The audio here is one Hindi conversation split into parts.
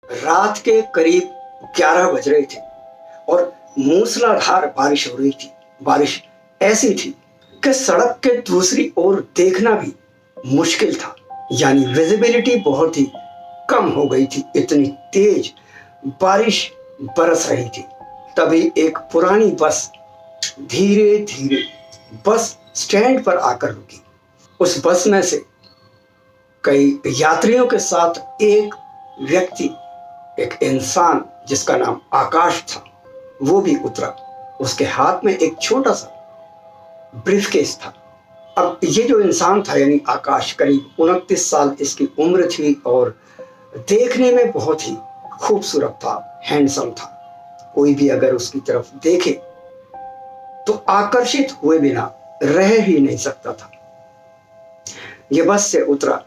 रात के करीब 11 बज रहे थे और मूसलाधार बारिश हो रही थी। बारिश ऐसी थी कि सड़क के दूसरी ओर देखना भी मुश्किल था, यानी विजिबिलिटी बहुत ही कम हो गई थी, इतनी तेज बारिश बरस रही थी। तभी एक पुरानी बस धीरे धीरे बस स्टैंड पर आकर रुकी। उस बस में से कई यात्रियों के साथ एक व्यक्ति, एक इंसान जिसका नाम आकाश था, वो भी उतरा। उसके हाथ में एक छोटा सा ब्रीफकेस था। अब ये जो इंसान था यानी आकाश, करीब 29 साल इसकी उम्र थी और देखने में बहुत ही खूबसूरत था, हैंडसम था। कोई भी अगर उसकी तरफ देखे तो आकर्षित हुए बिना रह ही नहीं सकता था। ये बस से उतरा,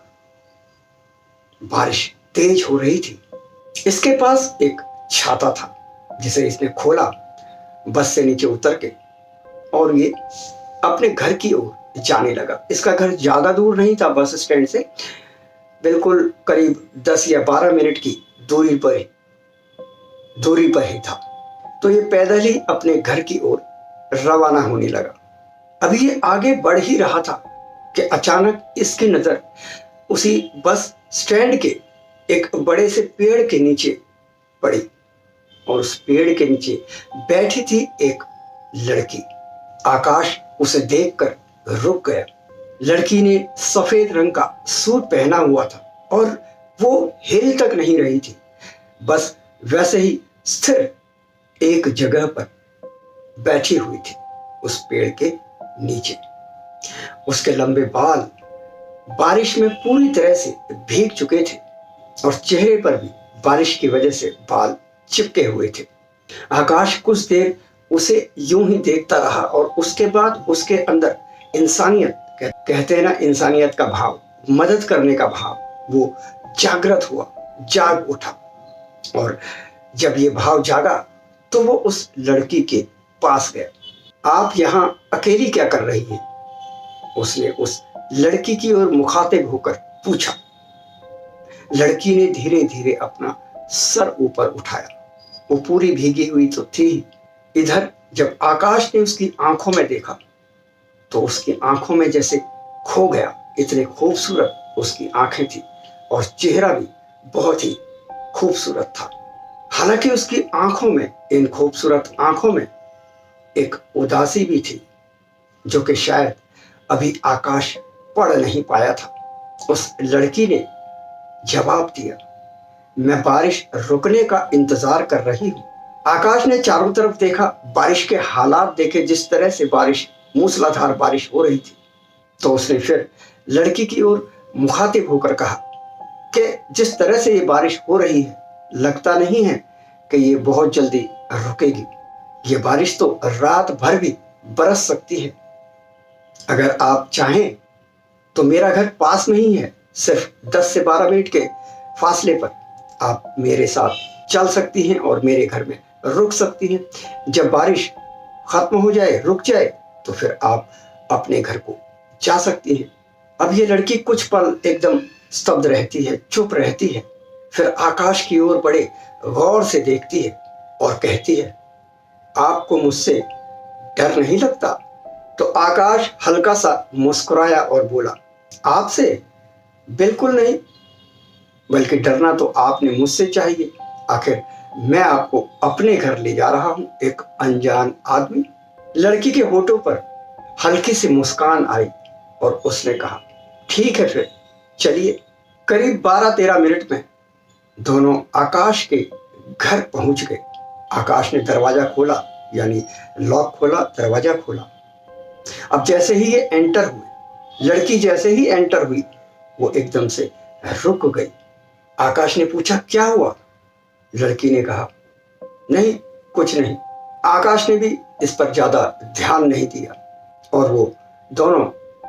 बारिश तेज हो रही थी। इसके पास एक छाता था जिसे इसने खोला बस से नीचे उतर के, और ये अपने घर की ओर जाने लगा। इसका घर ज्यादा दूर नहीं था बस स्टैंड से, बिल्कुल करीब 10 या 12 मिनट की दूरी पर ही था। तो ये पैदल ही अपने घर की ओर रवाना होने लगा। अभी ये आगे बढ़ ही रहा था कि अचानक इसकी नजर उसी बस स्टैंड के एक बड़े से पेड़ के नीचे पड़ी और उस पेड़ के नीचे बैठी थी एक लड़की। आकाश उसे देखकर रुक गया। लड़की ने सफेद रंग का सूट पहना हुआ था और वो हिल तक नहीं रही थी, बस वैसे ही स्थिर एक जगह पर बैठी हुई थी उस पेड़ के नीचे। उसके लंबे बाल बारिश में पूरी तरह से भीग चुके थे और चेहरे पर भी बारिश की वजह से बाल चिपके हुए थे। आकाश कुछ देर उसे यूं ही देखता रहा और उसके बाद उसके अंदर इंसानियत, कहते हैं ना, इंसानियत का भाव, मदद करने का भाव, वो जागृत हुआ, जाग उठा। और जब ये भाव जागा तो वो उस लड़की के पास गया। आप यहाँ अकेली क्या कर रही हैं? उसने उस लड़की की ओर मुखातिब होकर पूछा। लड़की ने धीरे धीरे अपना सर ऊपर उठाया। वो पूरी भीगी हुई तो थी। इधर जब आकाश ने उसकी आंखों में देखा तो उसकी आंखों में जैसे खो गया। इतने खूबसूरत उसकी आंखें थी और चेहरा भी बहुत ही खूबसूरत था। हालांकि उसकी आंखों में, इन खूबसूरत आंखों में एक उदासी भी थी जो कि शायद अभी आकाश पढ़ नहीं पाया था। उस लड़की ने जवाब दिया, मैं बारिश रुकने का इंतजार कर रही हूँ। आकाश ने चारों तरफ देखा, बारिश के हालात देखे, जिस तरह से बारिश, मूसलाधार बारिश हो रही थी। तो उसने फिर लड़की की ओर मुखातिब होकर कहा कि जिस तरह से ये बारिश हो रही है, लगता नहीं है कि ये बहुत जल्दी रुकेगी। ये बारिश तो रात भर भी बरस सकती है। अगर आप चाहें तो मेरा घर पास में ही है, सिर्फ 10 से 12 मिनट के फासले पर। आप मेरे साथ चल सकती हैं और मेरे घर में रुक सकती हैं। जब बारिश खत्म हो जाए, रुक जाए, तो फिर आप अपने घर को जा सकती हैं। अब ये लड़की कुछ पल एकदम स्तब्ध रहती है, चुप रहती है, फिर आकाश की ओर बड़े गौर से देखती है और कहती है, आपको मुझसे डर नहीं लगता? तो आकाश हल्का सा मुस्कुराया और बोला, आपसे? बिल्कुल नहीं, बल्कि डरना तो आपने मुझसे चाहिए। आखिर मैं आपको अपने घर ले जा रहा हूं, एक अनजान आदमी। लड़की के होठों पर हल्की सी मुस्कान आई और उसने कहा, ठीक है फिर चलिए। करीब 12-13 मिनट में दोनों आकाश के घर पहुंच गए। आकाश ने दरवाजा खोला, यानी लॉक खोला, दरवाजा खोला। अब जैसे ही ये एंटर हुए, लड़की जैसे ही एंटर हुई, वो एकदम से रुक गई। आकाश ने पूछा, क्या हुआ? लड़की ने कहा, नहीं, कुछ नहीं। आकाश ने भी इस पर ज्यादा ध्यान नहीं दिया और वो दोनों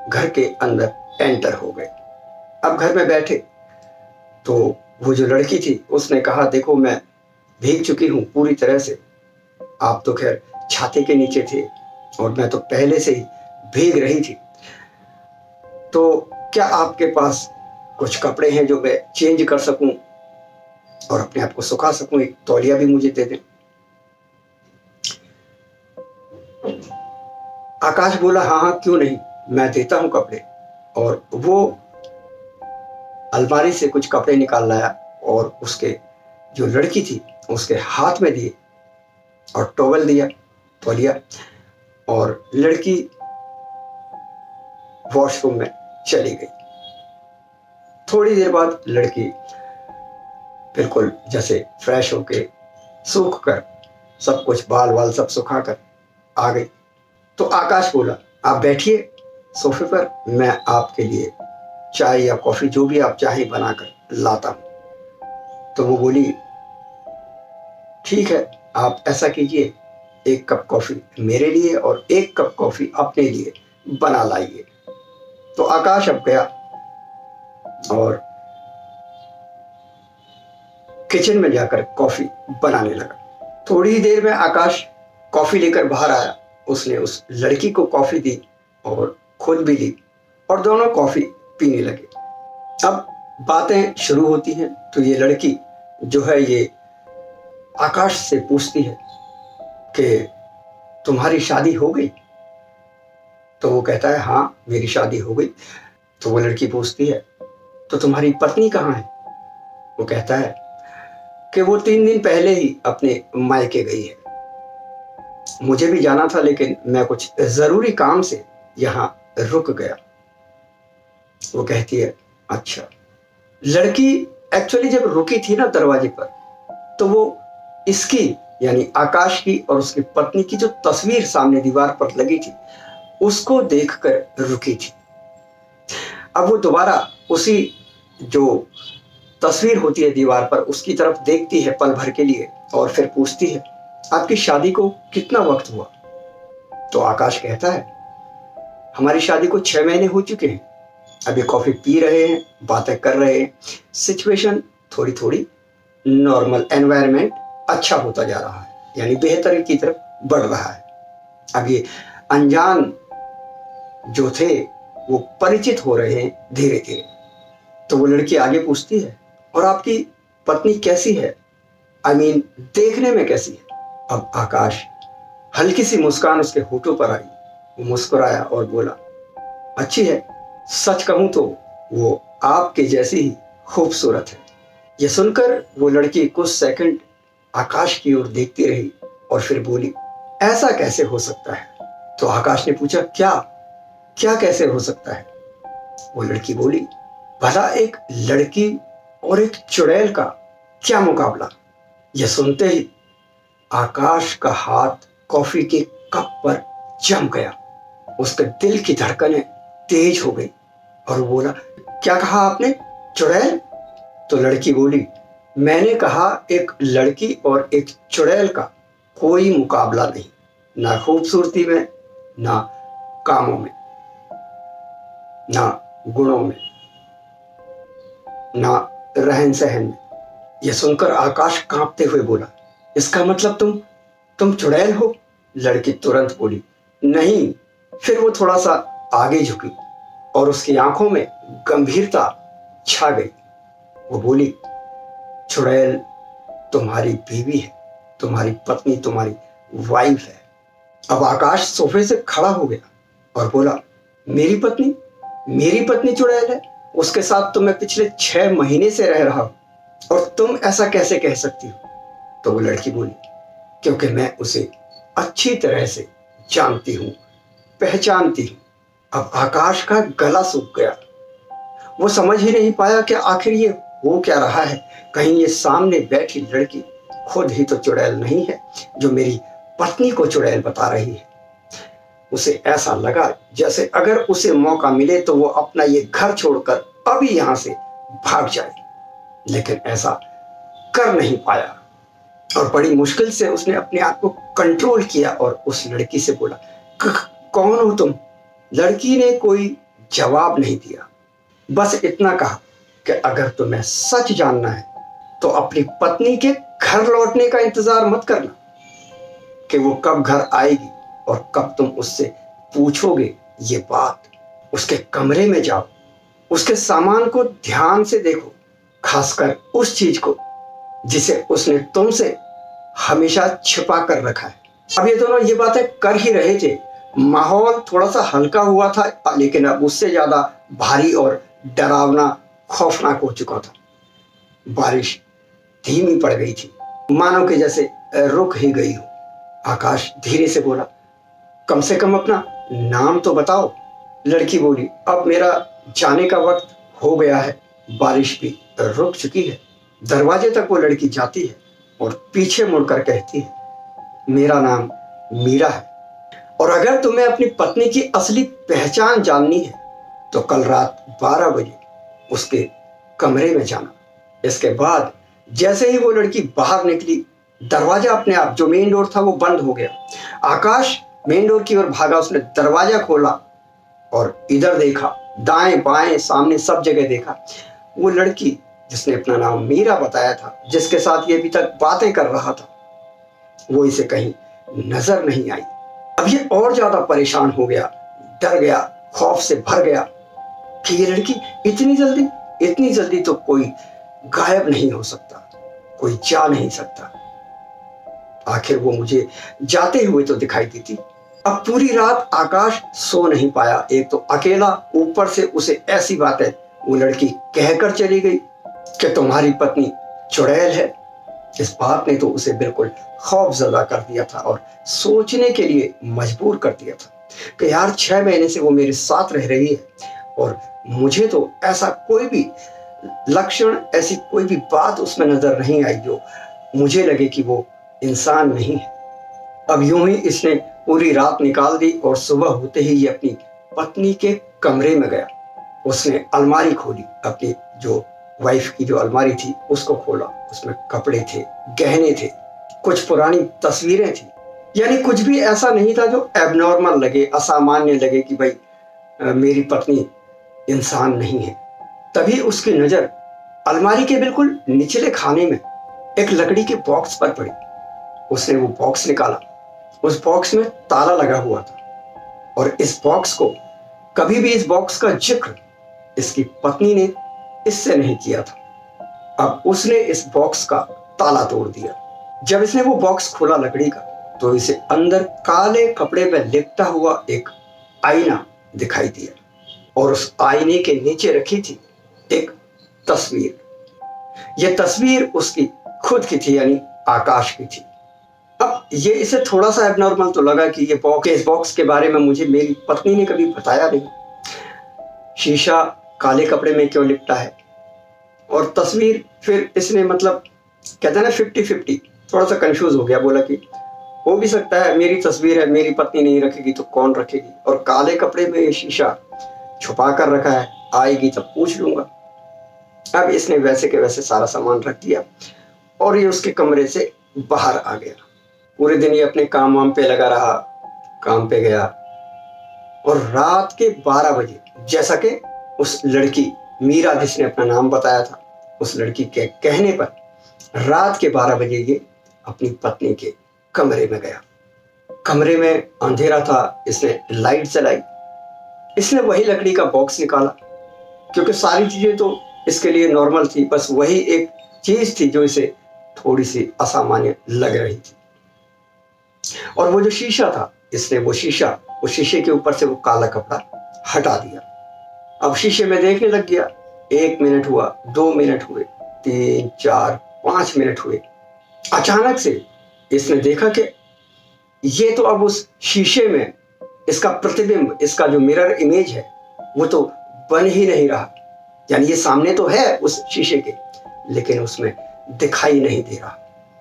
घर के अंदर एंटर हो गए। अब घर में बैठे तो वो जो लड़की थी उसने कहा, देखो मैं भीग चुकी हूँ पूरी तरह से। आप तो खैर छाते के नीचे थे और मैं तो पहले से ही भीग रही थी। तो क्या आपके पास कुछ कपड़े हैं जो मैं चेंज कर सकूं? और अपने आप को सुखा सकूं, एक तौलिया भी मुझे दे दें। आकाश बोला, हाँ हाँ क्यों नहीं, मैं देता हूं कपड़े। और वो अलमारी से कुछ कपड़े निकाल लाया और उसके जो लड़की थी उसके हाथ में दिए और टॉवल दिया, तौलिया। और लड़की वॉशरूम में चली गई। थोड़ी देर बाद लड़की बिल्कुल जैसे फ्रेश होके सूख कर सब कुछ बाल वाल सब सुखा कर आ गई। तो आकाश बोला, आप बैठिए सोफे पर, मैं आपके लिए चाय या कॉफी जो भी आप चाहें बनाकर लाता हूं। तो वो बोली, ठीक है, आप ऐसा कीजिए, 1 कप कॉफी मेरे लिए और 1 कप कॉफी अपने लिए बना लाइए। तो आकाश अब गया और किचन में जाकर कॉफी बनाने लगा। थोड़ी ही देर में आकाश कॉफी लेकर बाहर आया। उसने उस लड़की को कॉफी दी और खुद भी ली और दोनों कॉफी पीने लगे। अब बातें शुरू होती हैं। तो ये लड़की जो है ये आकाश से पूछती है कि तुम्हारी शादी हो गई? तो वो कहता है, हाँ मेरी शादी हो गई। तो वो लड़की पूछती है, तो तुम्हारी पत्नी कहाँ है? वो कहता है कि वो 3 दिन पहले ही अपने मायके गई है। मुझे भी जाना था लेकिन मैं कुछ जरूरी काम से यहाँ रुक गया। वो कहती है, अच्छा। लड़की एक्चुअली जब रुकी थी ना दरवाजे पर, तो वो इसकी यानी आकाश की और उसकी पत्नी की जो तस्वीर सामने दीवार पर लगी थी उसको देखकर रुकी थी। अब वो दोबारा उसी जो तस्वीर होती है दीवार पर उसकी तरफ देखती है पल भर के लिए और फिर पूछती है, आपकी शादी को कितना वक्त हुआ? तो आकाश कहता है, हमारी शादी को 6 महीने हो चुके हैं। अभी कॉफी पी रहे हैं, बातें कर रहे हैं, सिचुएशन थोड़ी थोड़ी नॉर्मल, एनवायरनमेंट अच्छा होता जा रहा है, यानी बेहतरी की तरफ बढ़ रहा है। अब ये अनजान जो थे वो परिचित हो रहे हैं धीरे धीरे। तो वो लड़की आगे पूछती है, और आपकी पत्नी कैसी है? आई मीन देखने में कैसी है? अब आकाश, हल्की सी मुस्कान उसके होठों पर आई। वो मुस्कुराया और बोला, अच्छी है, सच कहूं तो वो आपके जैसी ही खूबसूरत है। यह सुनकर वो लड़की कुछ सेकंड आकाश की ओर देखती रही और फिर बोली, ऐसा कैसे हो सकता है? तो आकाश ने पूछा, क्या क्या कैसे हो सकता है? वो लड़की बोली, भला एक लड़की और एक चुड़ैल का क्या मुकाबला? यह सुनते ही आकाश का हाथ कॉफी के कप पर जम गया। उसके दिल की धड़कनें तेज हो गई और वो बोला, क्या कहा आपने, चुड़ैल? तो लड़की बोली, मैंने कहा एक लड़की और एक चुड़ैल का कोई मुकाबला नहीं, ना खूबसूरती में, ना कामों में, ना गुणों में, ना रहन सहन में। यह सुनकर आकाश कांपते हुए बोला, इसका मतलब तुम चुड़ैल हो? लड़की तुरंत बोली, नहीं। फिर वो थोड़ा सा आगे झुकी और उसकी आंखों में गंभीरता छा गई। वो बोली, चुड़ैल तुम्हारी बीवी है, तुम्हारी पत्नी, तुम्हारी वाइफ है। अब आकाश सोफे से खड़ा हो गया और बोला, मेरी पत्नी चुड़ैल है? उसके साथ तो मैं पिछले 6 महीने से रह रहा हूं और तुम ऐसा कैसे कह सकती हो? तो वो लड़की बोली, क्योंकि मैं उसे अच्छी तरह से जानती हूं, पहचानती हूं। अब आकाश का गला सूख गया। वो समझ ही नहीं पाया कि आखिर ये हो क्या रहा है। कहीं ये सामने बैठी लड़की खुद ही तो चुड़ैल नहीं है जो मेरी पत्नी को चुड़ैल बता रही है। उसे ऐसा लगा जैसे अगर उसे मौका मिले तो वो अपना ये घर छोड़कर अभी यहां से भाग जाए, लेकिन ऐसा कर नहीं पाया और बड़ी मुश्किल से उसने अपने आप को कंट्रोल किया और उस लड़की से बोला, कौन हो तुम? लड़की ने कोई जवाब नहीं दिया, बस इतना कहा कि अगर तुम्हें सच जानना है तो अपनी पत्नी के घर लौटने का इंतजार मत करना कि वो कब घर आएगी और कब तुम उससे पूछोगे ये बात। उसके कमरे में जाओ, उसके सामान को ध्यान से देखो, खासकर उस चीज को जिसे उसने तुमसे हमेशा छिपा कर रखा है। अब ये दोनों ये बातें कर ही रहे थे, माहौल थोड़ा सा हल्का हुआ था, लेकिन अब उससे ज्यादा भारी और डरावना, खौफनाक हो चुका था। बारिश धीमी पड़ गई थी, मानो कि जैसे रुक ही गई हो। आकाश धीरे से बोला, कम से कम अपना नाम तो बताओ। लड़की बोली, अब मेरा जाने का वक्त हो गया है। बारिश भी रुक चुकी है। दरवाजे तक वो लड़की जाती है और पीछे मुड़कर कहती है, मेरा नाम मीरा है, और अगर तुम्हें अपनी पत्नी की असली पहचान जाननी है तो कल रात 12 बजे उसके कमरे में जाना। इसके बाद जैसे ही वो लड़की बाहर निकली, दरवाजा अपने आप, जो मेन डोर था, वो बंद हो गया। आकाश मेन डोर की ओर भागा। उसने दरवाजा खोला और इधर देखा, दाएं बाएं सामने सब जगह देखा। वो लड़की जिसने अपना नाम मीरा बताया था, जिसके साथ ये अभी तक बातें कर रहा था, वो इसे कहीं नजर नहीं आई। अब ये और ज्यादा परेशान हो गया, डर गया, खौफ से भर गया कि ये लड़की इतनी जल्दी तो कोई गायब नहीं हो सकता, कोई जा नहीं सकता। आखिर वो मुझे जाते हुए तो दिखाई दी थी। अब पूरी रात आकाश सो नहीं पाया। एक तो अकेला, ऊपर से उसे ऐसी बातें वो लड़की कहकर चली गई कि तुम्हारी पत्नी चुड़ैल है। इस बात ने तो उसे बिल्कुल खौफजदा कर दिया था और सोचने के लिए मजबूर कर दिया था कि यार 6 महीने से वो मेरे साथ रह रही है और मुझे तो ऐसा कोई भी लक्षण, ऐसी कोई भी बात उसमें नजर नहीं आई जो मुझे लगे कि वो इंसान नहीं है। अब यूं ही इसने पूरी रात निकाल दी और सुबह होते ही ये अपनी पत्नी के कमरे में गया। उसने अलमारी खोली, अपनी जो वाइफ की जो अलमारी थी उसको खोला। उसमें कपड़े थे, गहने थे, कुछ पुरानी तस्वीरें थी। यानी कुछ भी ऐसा नहीं था जो एबनॉर्मल लगे, असामान्य लगे कि भाई मेरी पत्नी इंसान नहीं है। तभी उसकी नजर अलमारी के बिल्कुल निचले खाने में एक लकड़ी के बॉक्स पर पड़ी। उसने वो बॉक्स निकाला। उस बॉक्स में ताला लगा हुआ था और इस बॉक्स को कभी भी, इस बॉक्स का जिक्र इसकी पत्नी ने इससे नहीं किया था। अब उसने इस बॉक्स का ताला तोड़ दिया। जब इसने वो बॉक्स खोला लकड़ी का, तो इसे अंदर काले कपड़े पे लिपटा हुआ एक आईना दिखाई दिया और उस आईने के नीचे रखी थी एक तस्वीर। यह तस्वीर उसकी खुद की थी, यानी आकाश की थी। अब ये इसे थोड़ा सा एबनॉर्मल तो लगा कि इस बॉक्स के बारे में मुझे मेरी पत्नी ने कभी बताया नहीं। शीशा काले कपड़े में क्यों लिपटा है और तस्वीर, फिर इसने मतलब कहते हैं ना 50-50, थोड़ा सा कंफ्यूज हो गया। बोला कि हो भी सकता है मेरी तस्वीर है, मेरी पत्नी नहीं रखेगी तो कौन रखेगी, और काले कपड़े में ये शीशा छुपा कर रखा है, आएगी तब पूछ लूंगा। अब इसने वैसे के वैसे सारा सामान रख दिया और ये उसके कमरे से बाहर आ गया। पूरे दिन ये अपने काम वाम पे लगा रहा, काम पे गया और रात के 12 बजे, जैसा कि उस लड़की मीरा जिसने अपना नाम बताया था, उस लड़की के कहने पर रात के 12 बजे ये अपनी पत्नी के कमरे में गया। कमरे में अंधेरा था, इसने लाइट जलाई। इसने वही लकड़ी का बॉक्स निकाला, क्योंकि सारी चीजें तो इसके लिए नॉर्मल थी, बस वही एक चीज थी जो इसे थोड़ी सी असामान्य लग रही थी। और वो जो शीशा था, इसने वो शीशे के ऊपर से वो काला कपड़ा हटा दिया। अब शीशे में देखने लग गया। 1 मिनट हुआ, 2 मिनट हुए, 3, 4, 5 मिनट हुए। अचानक से इसने देखा कि ये तो अब उस शीशे में इसका प्रतिबिंब, इसका जो मिरर इमेज है, वो तो बन ही नहीं रहा। यानी ये सामने तो है उस शीशे के, लेकिन उसमें दिखाई नहीं दे रहा।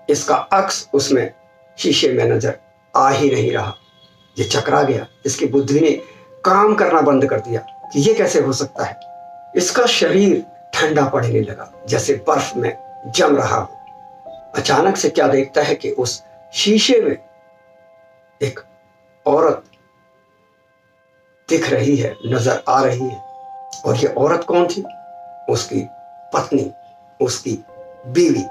इसका अक्स उसमें शीशे में नजर आ ही नहीं रहा। ये चकरा गया। इसकी बुद्धि ने काम करना बंद कर दिया कि ये कैसे हो सकता है। इसका शरीर ठंडा पड़ने लगा, जैसे बर्फ में जम रहा हो। अचानक से क्या देखता है कि उस शीशे में एक औरत दिख रही है, नजर आ रही है। और ये औरत कौन थी? उसकी पत्नी, उसकी बीवी।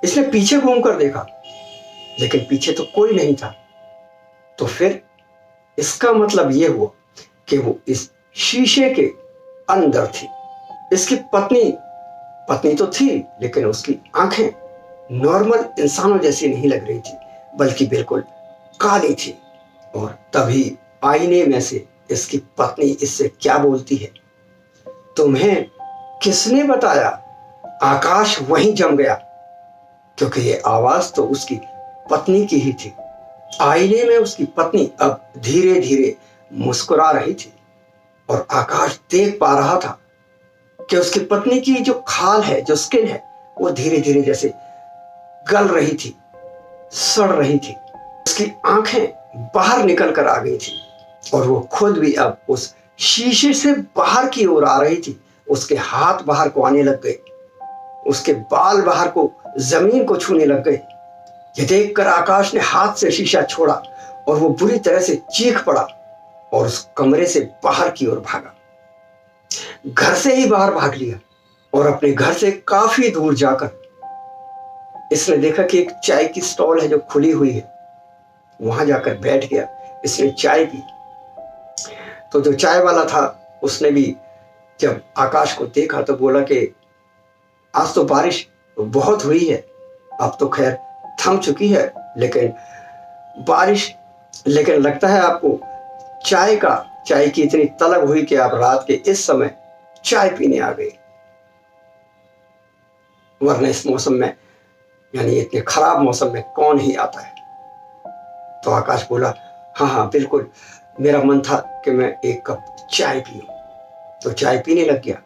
इसने पीछे घूमकर देखा, लेकिन पीछे तो कोई नहीं था। तो फिर इसका मतलब यह हुआ कि वो इस शीशे के अंदर थी। इसकी पत्नी तो थी, लेकिन उसकी आंखें नॉर्मल इंसानों जैसी नहीं लग रही थी, बल्कि बिल्कुल काली थी। और तभी आईने में से इसकी पत्नी इससे क्या बोलती है, तुम्हें किसने बताया? आकाश वहीं जम गया, क्योंकि ये आवाज तो उसकी पत्नी की ही थी। आईने में उसकी पत्नी अब धीरे धीरे मुस्कुरा रही थी और आकाश देख पा रहा था कि उसकी पत्नी की जो खाल है, जो स्किन है, वो धीरे धीरे जैसे गल रही थी, सड़ रही थी। उसकी आंखें बाहर निकल कर आ गई थी और वो खुद भी अब उस शीशे से बाहर की ओर आ रही थी। उसके हाथ बाहर को आने लग गए, उसके बाल बाहर को जमीन को छूने लग गए। ये देखकर आकाश ने हाथ से शीशा छोड़ा और वो बुरी तरह से चीख पड़ा और उस कमरे से बाहर की ओर भागा। घर से ही बाहर भाग लिया और अपने घर से काफी दूर जाकर इसने देखा कि एक चाय की स्टॉल है जो खुली हुई है, वहां जाकर बैठ गया। इसने चाय पी तो जो चाय वाला था उसने भी जब आकाश को देखा तो बोला कि आज तो बारिश बहुत हुई है, अब तो खैर थम चुकी है, लेकिन लगता है आपको चाय की इतनी तलब हुई कि आप रात के इस समय चाय पीने आ गए, वरना इस मौसम में, यानी इतने खराब मौसम में कौन ही आता है। तो आकाश बोला, हाँ हाँ बिल्कुल, मेरा मन था कि मैं एक कप चाय पीऊं। तो चाय पीने लग गया।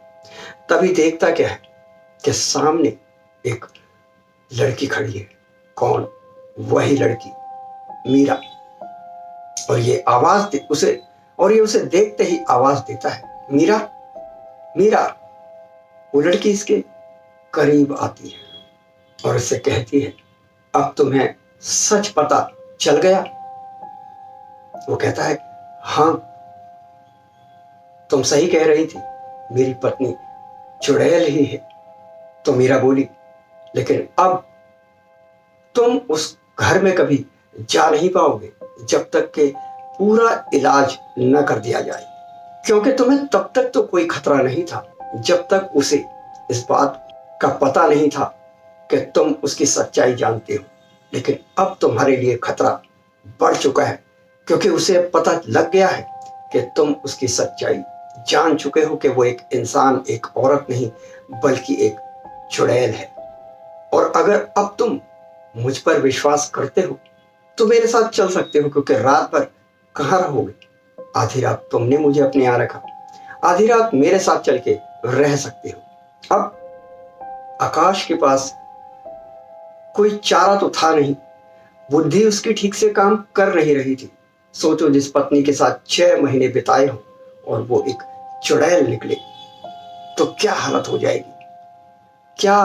तभी देखता क्या है कि सामने एक लड़की खड़ी है। कौन? वही लड़की, मीरा। और ये उसे देखते ही आवाज देता है, मीरा मीरा। वो लड़की इसके करीब आती है और उससे कहती है, अब तुम्हें सच पता चल गया? वो कहता है, हाँ तुम सही कह रही थी, मेरी पत्नी चुड़ैल ही है। तो मीरा बोली, लेकिन अब तुम उस घर में कभी जा नहीं पाओगे जब तक कि पूरा इलाज न कर दिया जाए, क्योंकि तुम्हें तब तक तो कोई खतरा नहीं था जब तक उसे इस बात का पता नहीं था कि तुम उसकी सच्चाई जानते हो। लेकिन अब तुम्हारे लिए खतरा बढ़ चुका है, क्योंकि उसे पता लग गया है कि तुम उसकी सच्चाई जान चुके हो कि वो एक इंसान, एक औरत नहीं, बल्कि एक चुड़ैल है। और अगर अब तुम मुझ पर विश्वास करते हो तो मेरे साथ चल सकते हो, क्योंकि रात भर कहाँ रहोगे? आधी रात तुमने मुझे अपने यहाँ रखा, आधी रात मेरे साथ चल के रह सकते हो। अब आकाश के पास कोई चारा तो था नहीं, बुद्धि उसकी ठीक से काम कर नहीं रही थी। सोचो, जिस पत्नी के साथ 6 महीने बिताए हो और वो एक चुड़ैल निकले तो क्या हालत हो जाएगी? क्या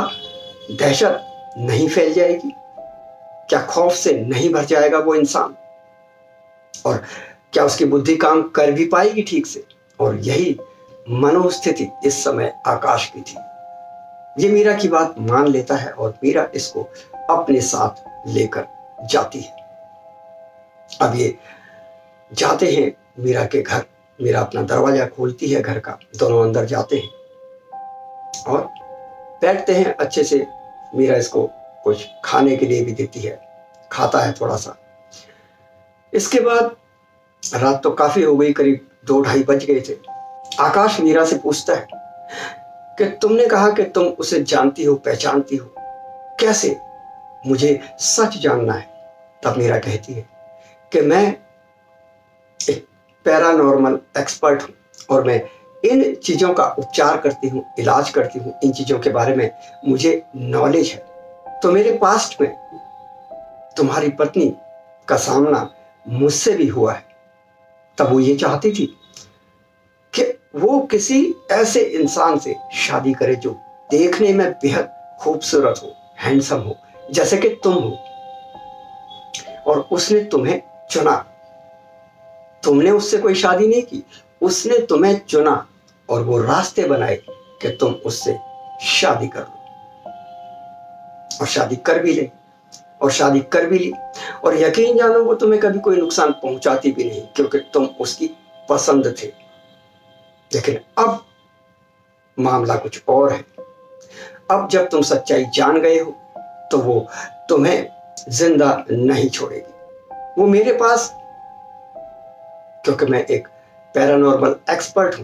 दहशत नहीं फैल जाएगी? क्या खौफ से नहीं भर जाएगा वो इंसान? और क्या उसकी बुद्धि काम कर भी पाएगी ठीक से? और यही मनोस्थिति इस समय आकाश की थी। ये मीरा की बात मान लेता है और मीरा इसको अपने साथ लेकर जाती है। अब ये जाते हैं मीरा के घर। मीरा अपना दरवाजा खोलती है घर का, दोनों अंदर जाते हैं और बैठते हैं अच्छे से। मीरा इसको कुछ खाने के लिए भी देती है, खाता है थोड़ा सा। इसके बाद रात तो काफी हो गई, करीब 2-2:30 बज गए थे। आकाश मीरा से पूछता है कि तुमने कहा कि तुम उसे जानती हो, पहचानती हो, कैसे? मुझे सच जानना है। तब मीरा कहती है कि मैं एक पैरानॉर्मल एक्सपर्ट हूं और मैं इन चीजों का उपचार करती हूँ, इलाज करती हूँ। इन चीजों के बारे में मुझे नॉलेज है। तो मेरे पास्ट में तुम्हारी पत्नी का सामना मुझसे भी हुआ है। तब वो ये चाहती थी कि वो किसी ऐसे इंसान से शादी करे जो देखने में बेहद खूबसूरत हो, हैंडसम हो, जैसे कि तुम हो। और उसने तुम्हें चुना। तुमने उससे कोई शादी नहीं की, उसने तुम्हें चुना और वो रास्ते बनाए कि तुम उससे शादी कर लो। और शादी कर भी ली। और यकीन जानो, वो तुम्हें कभी कोई नुकसान पहुंचाती भी नहीं, क्योंकि तुम उसकी पसंद थे। लेकिन अब मामला कुछ और है। अब जब तुम सच्चाई जान गए हो तो वो तुम्हें जिंदा नहीं छोड़ेगी। वो मेरे पास, क्योंकि मैं एक पैरानॉर्मल एक्सपर्ट हूं,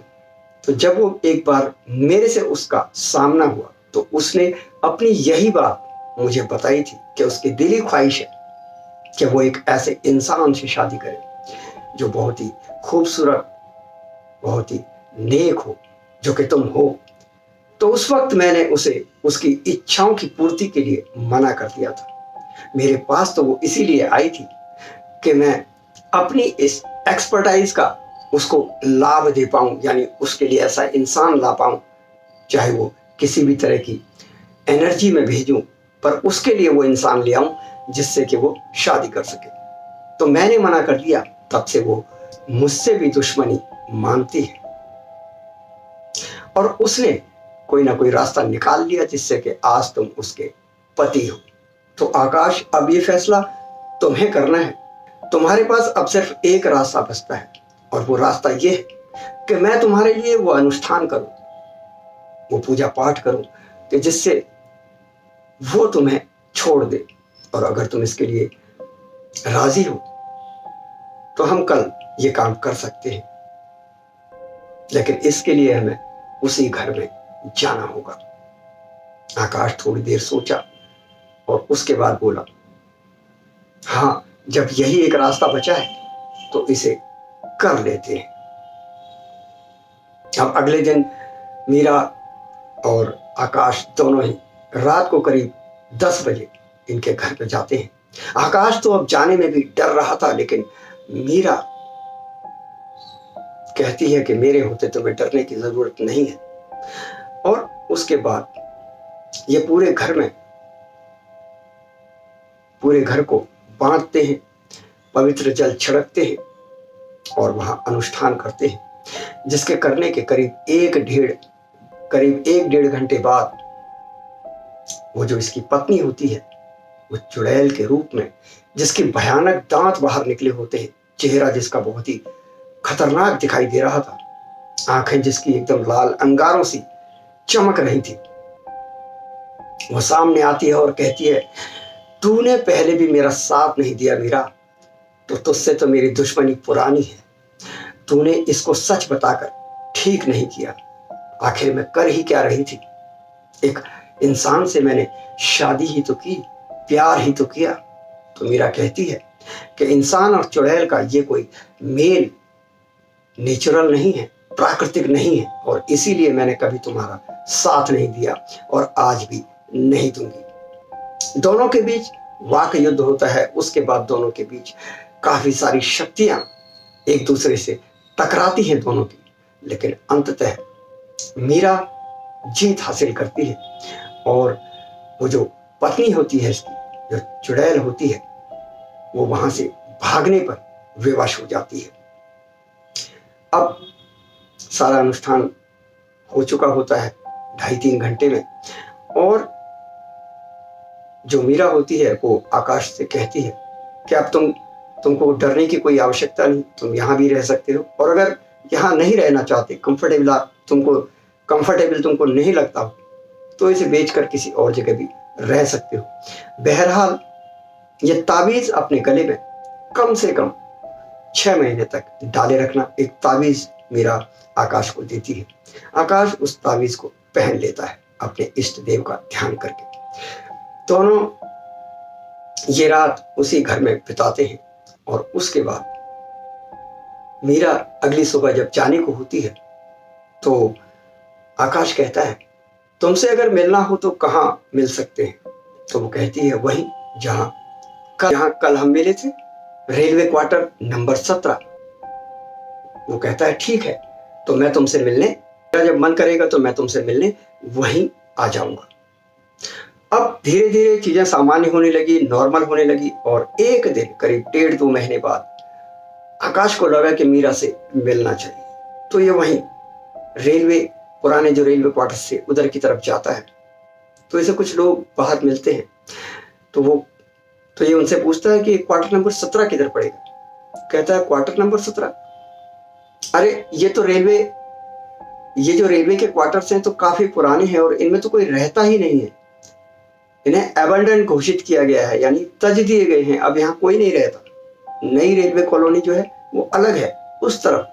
तो जब वो एक बार मेरे से उसका सामना हुआ तो उसने अपनी यही बात मुझे बताई थी कि उसकी दिली ख्वाहिश है कि वो एक ऐसे इंसान से शादी करे जो बहुत ही खूबसूरत, बहुत ही नेक हो, जो कि तुम हो। तो उस वक्त मैंने उसे उसकी इच्छाओं की पूर्ति के लिए मना कर दिया था। मेरे पास तो वो इसीलिए आई थी कि मैं अपनी इस एक्सपर्टाइज का उसको लाभ दे पाऊं, यानी उसके लिए ऐसा इंसान ला पाऊं, चाहे वो किसी भी तरह की एनर्जी में भेजूं, पर उसके लिए वो इंसान ले आऊं जिससे कि वो शादी कर सके। तो मैंने मना कर दिया। तब से वो मुझसे भी दुश्मनी मानती है और उसने कोई ना कोई रास्ता निकाल लिया जिससे कि आज तुम उसके पति हो। तो आकाश, अब ये फैसला तुम्हें करना है। तुम्हारे पास अब सिर्फ एक रास्ता बचता है और वो रास्ता ये है कि मैं तुम्हारे लिए वो अनुष्ठान करूं, वो पूजा पाठ करूं कि जिससे वो तुम्हें छोड़ दे। और अगर तुम इसके लिए राजी हो तो हम कल ये काम कर सकते हैं, लेकिन इसके लिए हमें उसी घर में जाना होगा। आकाश थोड़ी देर सोचा और उसके बाद बोला, हाँ, जब यही एक रास्ता बचा है तो इसे कर लेते हैं। अब अगले दिन मीरा और आकाश दोनों ही रात को करीब 10 बजे इनके घर पे जाते हैं। आकाश तो अब जाने में भी डर रहा था, लेकिन मीरा कहती है कि मेरे होते तुम्हें डरने की जरूरत नहीं है। और उसके बाद ये पूरे घर को बांटते हैं, पवित्र जल छिड़कते हैं और वहां अनुष्ठान करते हैं, जिसके करने के करीब एक डेढ़ घंटे बाद वो जो इसकी पत्नी होती है, वो चुड़ैल के रूप में, जिसके भयानक दांत बाहर निकले होते हैं, चेहरा जिसका बहुत ही खतरनाक दिखाई दे रहा था, आंखें जिसकी एकदम लाल अंगारों सी चमक रही थी, वो सामने आती है और कहती है, तूने पहले भी मेरा साथ नहीं दिया मीरा, तो तुझसे तो मेरी दुश्मनी पुरानी है। तूने इसको सच बताकर ठीक नहीं किया। आखिर मैं कर ही क्या रही थी? एक इंसान से मैंने शादी ही तो की, प्यार ही तो किया। तो मीरा कहती है कि इंसान और चुड़ैल का ये कोई मेल नेचुरल नहीं है, प्राकृतिक नहीं है, और इसीलिए मैंने कभी तुम्हारा साथ नहीं दिया और आज भी नहीं दूंगी। दोनों के बीच वाक युद्ध होता है। उसके बाद दोनों के बीच काफी सारी शक्तियां एक दूसरे से टकराती हैं दोनों की, लेकिन अंततः मीरा जीत हासिल करती है और वो जो पत्नी होती है इसकी, जो चुड़ैल होती है, वो वहां से भागने पर विवश हो जाती है। अब सारा अनुष्ठान हो चुका होता है 2.5-3 घंटे में, और जो मीरा होती है वो आकाश से कहती है कि अब तुमको डरने की कोई आवश्यकता नहीं, तुम यहाँ भी रह सकते हो, और अगर यहाँ नहीं रहना चाहते, कंफर्टेबल तुमको नहीं लगता हो, तो इसे बेचकर किसी और जगह भी रह सकते हो। बहरहाल ये ताबीज अपने गले में कम से कम 6 महीने तक डाले रखना, एक ताबीज मीरा आकाश को देती है। आकाश उस ताबीज को पहन लेता है अपने इष्ट देव का ध्यान करके। दोनों ये रात उसी घर में बिताते हैं और उसके बाद मीरा अगली सुबह जब जाने को होती है तो आकाश कहता है, तुमसे अगर मिलना हो तो कहाँ मिल सकते हैं? तो वो कहती है, वहीं जहां कल हम मिले थे, रेलवे क्वार्टर नंबर 17। वो कहता है, ठीक है, तो मैं तुमसे मिलने, जब मन करेगा तो मैं तुमसे मिलने वहीं आ जाऊंगा। अब धीरे धीरे चीजें सामान्य होने लगी, नॉर्मल होने लगी, और एक दिन करीब 1.5-2 महीने बाद आकाश को लगा कि मीरा से मिलना चाहिए। तो ये वहीं पुराने जो रेलवे क्वार्टर से उधर की तरफ जाता है। तो इसे कुछ लोग बाहर मिलते हैं, तो ये उनसे पूछता है कि क्वार्टर नंबर 17 किधर पड़ेगा? कहता है, क्वार्टर नंबर 17? अरे ये जो रेलवे के क्वार्टर्स हैं तो काफी पुराने हैं और इनमें तो कोई रहता ही नहीं है। इन्हें एबंडन घोषित किया गया है, यानी तज दिए गए हैं। अब यहाँ कोई नहीं रहता। नई रेलवे कॉलोनी जो है वो अलग है उस तरफ।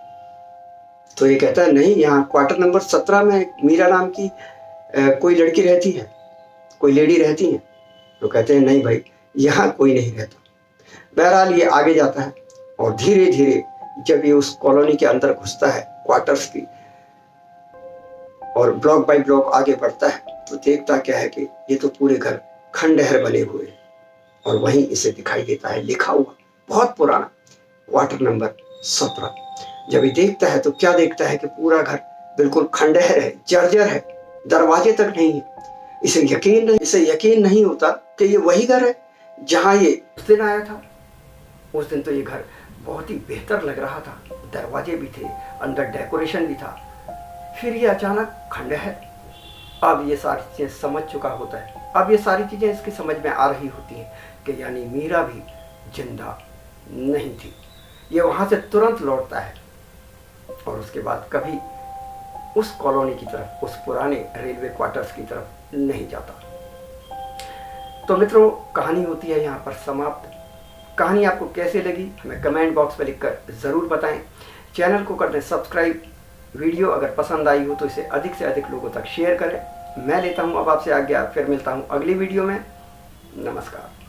तो ये कहता है नहीं, यहाँ क्वार्टर नंबर 17 में मीरा नाम की कोई लड़की रहती है, कोई लेडी रहती है। तो कहते हैं नहीं भाई, यहाँ कोई नहीं रहता। बहरहाल ये आगे जाता है और धीरे धीरे जब ये उस कॉलोनी के अंदर घुसता है क्वार्टर्स की, और ब्लॉक बाय ब्लॉक आगे बढ़ता है, तो देखता क्या है कि ये तो पूरे घर खंडहर बने हुए हैं। और वहीं इसे दिखाई देता है लिखा हुआ बहुत पुराना क्वार्टर नंबर 17। जब ये देखता है तो क्या देखता है कि पूरा घर बिल्कुल खंडहर है, जर्जर है, दरवाजे तक नहीं है। इसे यकीन नहीं होता कि ये वही घर है जहां ये उस दिन आया था। उस दिन तो ये घर बहुत ही बेहतर लग रहा था, दरवाजे भी थे, अंदर डेकोरेशन भी था। फिर ये अचानक खंडहर। अब ये सारी चीजें समझ चुका होता है। अब ये सारी चीजें इसकी समझ में आ रही होती हैं कि यानी मीरा भी जिंदा नहीं थी। ये वहां से तुरंत लौटता है और उसके बाद कभी उस कॉलोनी की तरफ, उस पुराने रेलवे क्वार्टर्स की तरफ नहीं जाता। तो मित्रों, कहानी होती है यहाँ पर समाप्त। कहानी आपको कैसे लगी हमें कमेंट बॉक्स में लिखकर ज़रूर बताएं। चैनल को कर दें सब्सक्राइब। वीडियो अगर पसंद आई हो तो इसे अधिक से अधिक लोगों तक शेयर करें। मैं लेता हूँ अब आपसे आज्ञा, फिर मिलता हूँ अगली वीडियो में। नमस्कार।